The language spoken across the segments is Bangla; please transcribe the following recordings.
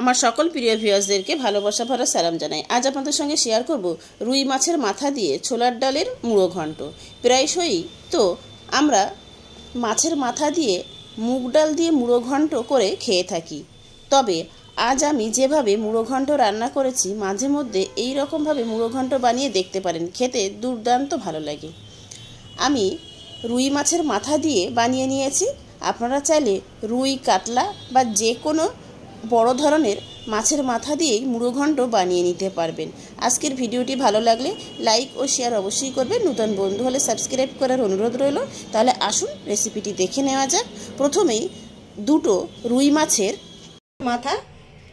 আমার সকল প্রিয় ভিউয়ার্সদেরকে ভালোবাসা ভরা সালাম জানাই। আজ আপনাদের সঙ্গে শেয়ার করব রুই মাছের মাথা দিয়ে ছোলার ডালের মুড়ো ঘন্ট। প্রায়শই তো আমরা মাছের মাথা দিয়ে মুগ ডাল দিয়ে মুড়ো ঘন্ট করে খেয়ে থাকি, তবে আজ আমি যেভাবে মুড়ো ঘন্ট রান্না করেছি মাঝে মধ্যে এই রকমভাবে মুড়ো ঘন্ট বানিয়ে দেখতে পারেন, খেতে দুর্দান্ত ভালো লাগে। আমি রুই মাছের মাথা দিয়ে বানিয়ে নিয়েছি। আপনারা চাইলে রুই, কাতলা বা যে কোনো বড় ধরনের মাছের মাথা দিয়েই মুড়ো ঘন্ট বানিয়ে নিতে পারবেন। আজকের ভিডিওটি ভালো লাগলে লাইক ও শেয়ার অবশ্যই করবেন। নতুন বন্ধু হলে সাবস্ক্রাইব করার অনুরোধ রইল। তাহলে আসুন রেসিপিটি দেখে নেওয়া যাক। প্রথমেই দুটো রুই মাছের মাথা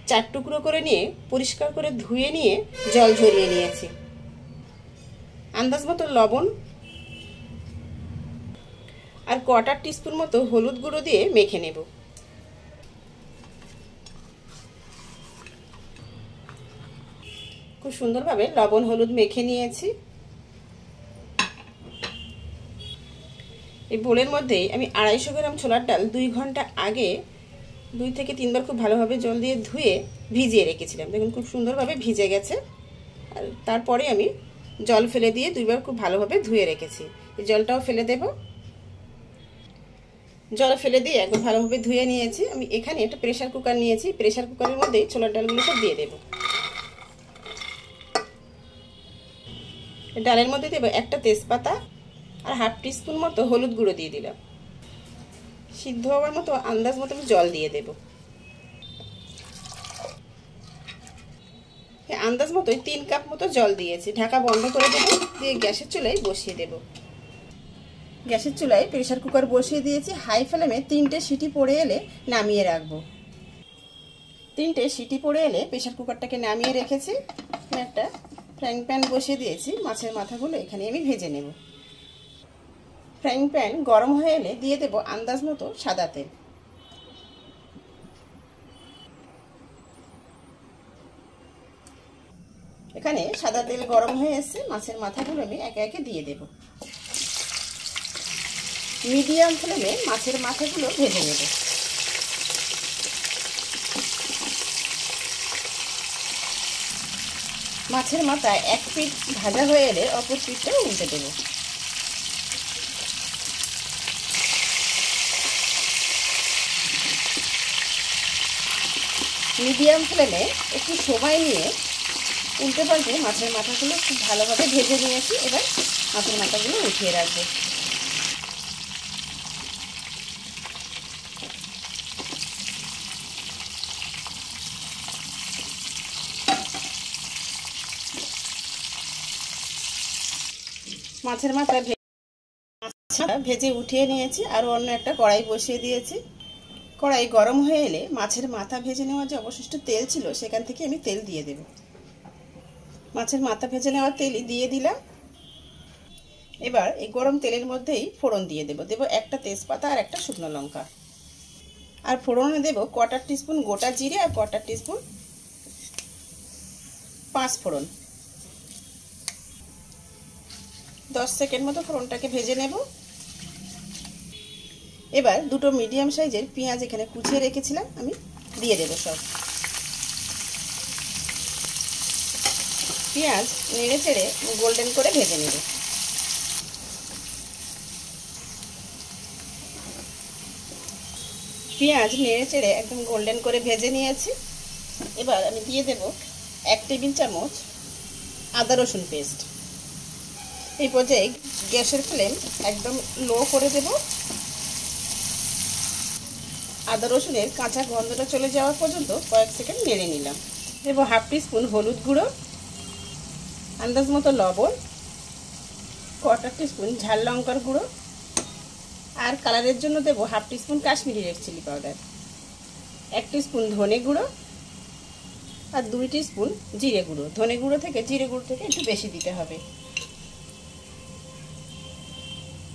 4 টুকরো করে নিয়ে পরিষ্কার করে ধুয়ে নিয়ে জল ঝরিয়ে নিয়েছি। আন্দাজ মতো লবণ আর 1/4 টিস্পুন মতো হলুদ গুঁড়ো দিয়ে মেখে নেব। খুব সুন্দরভাবে লবণ হলুদ মেখে নিয়েছি। এই বোলের মধ্যেই আমি 250 গ্রাম ছোলার ডাল 2 ঘন্টা আগে 2 থেকে 3 বার খুব ভালোভাবে জল দিয়ে ধুয়ে ভিজিয়ে রেখেছিলাম। দেখুন খুব সুন্দরভাবে ভিজে গেছে। আর তারপরে আমি জল ফেলে দিয়ে 2 বার খুব ভালোভাবে ধুয়ে রেখেছি। এই জলটাও ফেলে দেব। জল ফেলে দিয়ে একবার ভালোভাবে ধুয়ে নিয়েছি। আমি এখানে একটা প্রেসার কুকার নিয়েছি। প্রেসার কুকারের মধ্যে ছোলার ডালগুলো সব দিয়ে দেব। ডালের মধ্যে দেব একটা তেজপাতা আর 1/2 টিস্পুন মতো হলুদ গুঁড়ো দিয়ে দিলাম। সিদ্ধ হওয়ার মতো আন্দাজ মতো জল দিয়ে দেব। আন্দাজ মতোই 3 কাপ মতো জল দিয়েছি। ঢাকা বন্ধ করে দেব, দিয়ে গ্যাসের চুলায় বসিয়ে দেব। গ্যাসের চুলায় প্রেসার কুকার বসিয়ে দিয়েছি। হাই ফ্লেমে 3টে সিটি পড়ে এলে নামিয়ে রাখবো। 3টে সিটি পড়ে এলে প্রেসার কুকারটাকে নামিয়ে রেখেছি। একটা ফ্রাইং প্যান বসিয়ে দিয়েছি। মাছের মাথাগুলো এখানে আমি ভেজে নেব। ফ্রাইং প্যান গরম হয়ে এলে দিয়ে দেব আন্দাজ মতো সাদা তেল। এখানে সাদা তেল গরম হয়ে এসেছে। মাছের মাথাগুলো আমি একে একে দিয়ে দেব। মিডিয়াম ফ্লেমে মাছের মাথাগুলো ভেজে নেব। মাছের মাথা এক পিঠ ভাজা হয়ে এলে অপর পিঠটা উল্টে দেব। মিডিয়াম ফ্লেমে একটু সময় নিয়ে উল্টে পাল্টে মাছের মাথাগুলো খুব ভালোভাবে ভেজে নিয়েছি। এবার মাছের মাথাগুলো উঠিয়ে রাখবো। মাছের মাথা ভেজে উঠিয়ে নিয়েছি। আর অন্য একটা কড়াই বসিয়ে দিয়েছি। কড়াই গরম হয়ে এলে মাছের মাথা ভেজে নেওয়ার যে অবশিষ্ট তেল ছিল সেখান থেকে আমি তেল দিয়ে দেব। মাছের মাথা ভেজে নেওয়ার তেলই দিয়ে দিলাম। এবার এই গরম তেলের মধ্যেই ফোড়ন দিয়ে দেব। দেব একটা তেজপাতা আর একটা শুকনো লঙ্কা। আর ফোড়নে দেব 1/4 টিস্পুন গোটা জিরে আর 1/4 টিস্পুন 5 ফোড়ন। 10 সেকেন্ড মতো ফোড়নটাকে ভেজে নেব। এবার দুটো মিডিয়াম সাইজের পেঁয়াজ এখানে কুচিয়ে রেখেছিলাম আমি দিয়ে দেব সব। পেঁয়াজ নেড়ে চেড়ে গোল্ডেন করে ভেজে নেব। পেঁয়াজ নেড়ে চেড়ে একদম গোল্ডেন করে ভেজে নিয়েছি। এবার আমি দিয়ে দেব 1 টেবিল চামচ আদা রসুন পেস্ট। এই পর্যায়ে গ্যাসের ফ্লেম একদম লো করে দেব। আদা রসুনের কাঁচা গন্ধটা চলে যাওয়া পর্যন্ত কয়েক সেকেন্ড নেড়ে নিলাম। দেব 1/2 টিস্পুন হলুদ গুঁড়ো, আন্দাজ মতো লবণ, 1/4 টিস্পুন ঝাল লঙ্কার গুঁড়ো, আর কালারের জন্য দেব 1/2 teaspoon Kashmiri red chilli powder, 1 teaspoon ধনে গুঁড়ো আর 2 টিস্পুন জিরে গুঁড়ো। ধনে গুঁড়ো থেকে জিরে গুঁড়ো থেকে একটু বেশি দিতে হবে।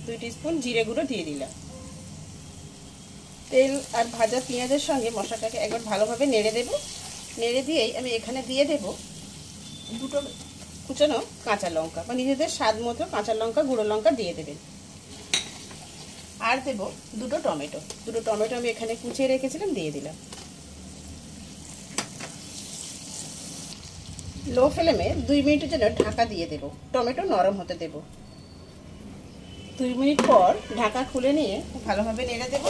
2 টিস্পুন জিরে গুঁড়ো দিয়ে দিলাম। তেল আর ভাজা পেঁয়াজের সঙ্গে মশলাটাকে একবার ভালোভাবে নেড়ে দেব। নেড়ে দিয়েই আমি এখানে দিয়ে দেব 2টো কুচানো কাঁচা লঙ্কা বা নিজেদের স্বাদ মতো কাঁচা লঙ্কা গুঁড়ো লঙ্কা দিয়ে দেবেন। আর দেব 2টো টমেটো। 2টো টমেটো আমি এখানে কুচিয়ে রেখেছিলাম দিয়ে দিলাম। লো ফ্লেমে 2 মিনিটের জন্য ঢাকা দিয়ে দেব, টমেটো নরম হতে দেব। 2 মিনিট পর ঢাকা খুলে নিয়ে ভালোভাবে নেড়ে দেব।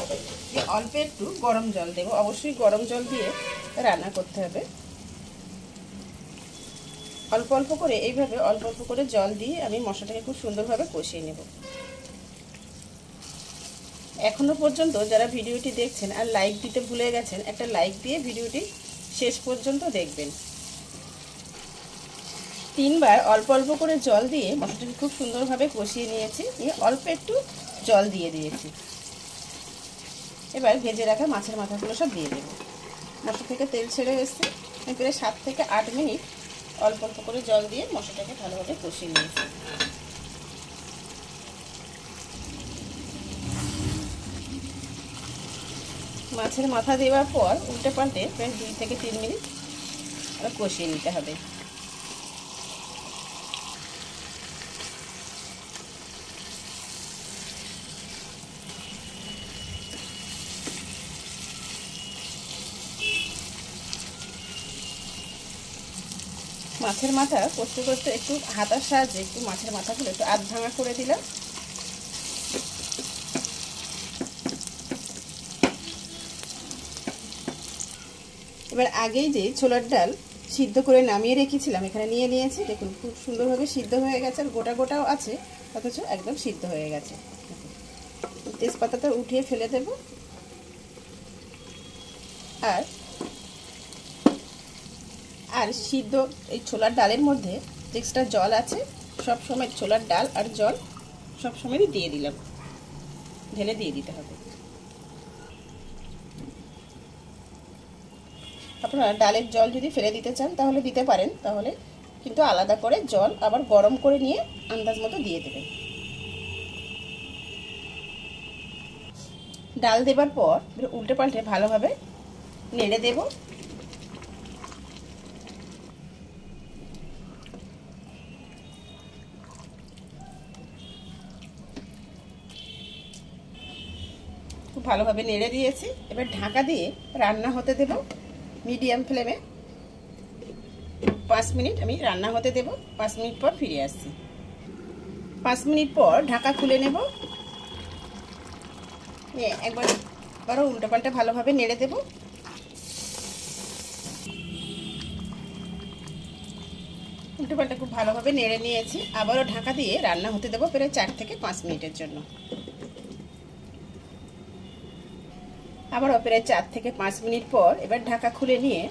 অল্প একটু গরম জল দেব, অবশ্যই গরম জল দিয়ে রান্না করতে হবে। অল্প অল্প করে এইভাবে অল্প অল্প করে জল দিয়ে আমি মশলাটাকে খুব সুন্দরভাবে কষিয়ে নেব। এখনো পর্যন্ত যারা ভিডিওটি দেখছেন আর লাইক দিতে ভুলে গেছেন, একটা লাইক দিয়ে ভিডিওটি শেষ পর্যন্ত দেখবেন। 3 বার অল্প অল্প করে জল দিয়ে মশলাটাকে খুব সুন্দরভাবে কষিয়ে নিয়েছি, নিয়ে অল্প একটু জল দিয়ে দিয়েছি। এবার ভেজে রাখা মাছের মাথাগুলো সব দিয়ে দেব। মশলা থেকে তেল ছেড়ে এসেছে, আমি প্রায় 7 থেকে 8 মিনিট অল্প অল্প করে জল দিয়ে মশলাটাকে ভালোভাবে কষিয়ে নিয়েছি। মাছের মাথা দেওয়ার পর উল্টে পাল্টে প্রায় 2 থেকে 3 মিনিট কষিয়ে নিতে হবে। মাছের মাথা কষতে কষতে একটু হাতার সাহায্যে একটু মাছের মাথাগুলো একটু আধ ভাঙা করে দিলাম। এবার আগেই যে ছোলার ডাল সিদ্ধ করে নামিয়ে রেখেছিলাম এখানে নিয়ে নিয়েছি। দেখুন খুব সুন্দরভাবে সিদ্ধ হয়ে গেছে, আর গোটা গোটাও আছে, অথচ একদম সিদ্ধ হয়ে গেছে। তেজপাতাটা উঠিয়ে ফেলে দেব। আর সিদ্ধ এই ছোলার ডালের মধ্যে এক্সট্রা জল আছে, সব সময় ছোলার ডাল আর জল সব সময়ই দিয়ে দিলাম, ঢেলে দিয়ে দিতে হবে। আপনারা ডালের জল যদি ফেলে দিতে চান তাহলে দিতে পারেন, তাহলে কিন্তু আলাদা করে জল আবার গরম করে নিয়ে আন্দাজ মতো দিয়ে দেবেন। ডাল দেবার পর উল্টে পাল্টে ভালোভাবে নেড়ে দেব। খুব ভালোভাবে নেড়ে দিয়েছি। এবার ঢাকা দিয়ে রান্না হতে দেব মিডিয়াম ফ্লেমে। 5 মিনিট আমি রান্না হতে দেব। 5 মিনিট পর ফিরে আসছি। 5 মিনিট পর ঢাকা খুলে নেব। একবারও উল্টো পাল্টা ভালোভাবে নেড়ে দেব। উল্টো পাল্টা খুব ভালোভাবে নেড়ে নিয়েছি। আবারও ঢাকা দিয়ে রান্না হতে দেব প্রায় 4 থেকে 5 মিনিটের জন্য। আবারও প্রায় 4 থেকে 5 মিনিট পর এবার ঢাকা খুলে নিয়ে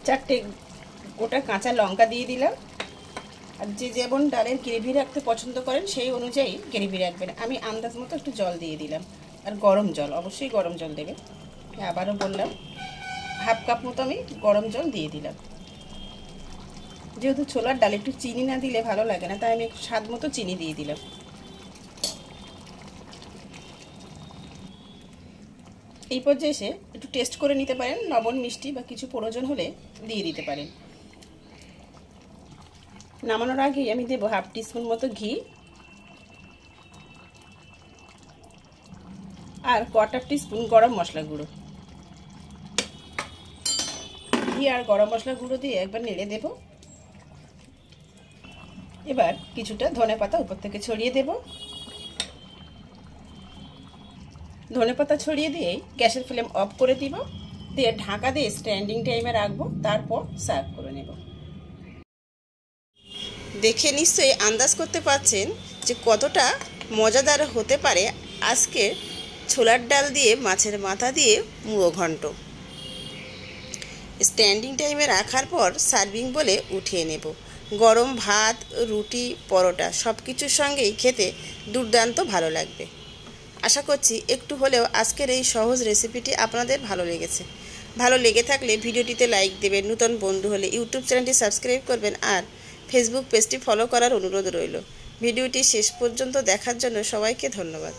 4টে গোটা কাঁচা লঙ্কা দিয়ে দিলাম। আর যে যেমন ডালের গ্রেভি রাখতে পছন্দ করেন সেই অনুযায়ী গ্রেভি রাখবেন। আমি আন্দাজ মতো একটু জল দিয়ে দিলাম, আর গরম জল, অবশ্যই গরম জল দেবে। আবারও বললাম, হাফ কাপ মতো আমি গরম জল দিয়ে দিলাম। যেহেতু ছোলার ডাল একটু চিনি না দিলে ভালো লাগে না, তাই আমি একটু স্বাদ মতো চিনি দিয়ে দিলাম। এই পর্যায়ে এসে একটু টেস্ট করে নিতে পারেন, লবণ মিষ্টি বা কিছু প্রয়োজন হলে দিয়ে দিতে পারেন। নামানোর আগেই আমি দেবো 1/2 টিস্পুন মতো ঘি আর 1/4 টিস্পুন গরম মশলা গুঁড়ো। ঘি আর গরম মশলা গুঁড়ো দিয়ে একবার নেড়ে দেব। এবার কিছুটা ধনেপাতা উপর থেকে ছড়িয়ে দেব। ধনেপাতা ছড়িয়ে দিয়ে গ্যাসের ফ্লেম অফ করে দিব, দিয়ে ঢাকা দিয়ে স্ট্যান্ডিং টাইমে রাখবো, তারপর সার্ভ করে নেব। দেখে নিশ্চয়ই আন্দাজ করতে পারছেন যে কতটা মজাদার হতে পারে আজকে ছোলার ডাল দিয়ে মাছের মাথা দিয়ে মুড়ো ঘন্ট। স্ট্যান্ডিং টাইমে রাখার পর সার্ভিং বলে উঠিয়ে নেব। গরম ভাত, রুটি, পরোটা সব কিছুর সঙ্গেই খেতে দুর্দান্ত ভালো লাগবে। আশা করছি একটু হলেও আজকের এই সহজ রেসিপিটি আপনাদের ভালো লেগেছে। ভালো লেগে থাকলে ভিডিওটিতে লাইক দেবেন, নতুন বন্ধু হলে ইউটিউব চ্যানেলটি সাবস্ক্রাইব করবেন, আর ফেসবুক পেজটি ফলো করার অনুরোধ রইল। ভিডিওটি শেষ পর্যন্ত দেখার জন্য সবাইকে ধন্যবাদ।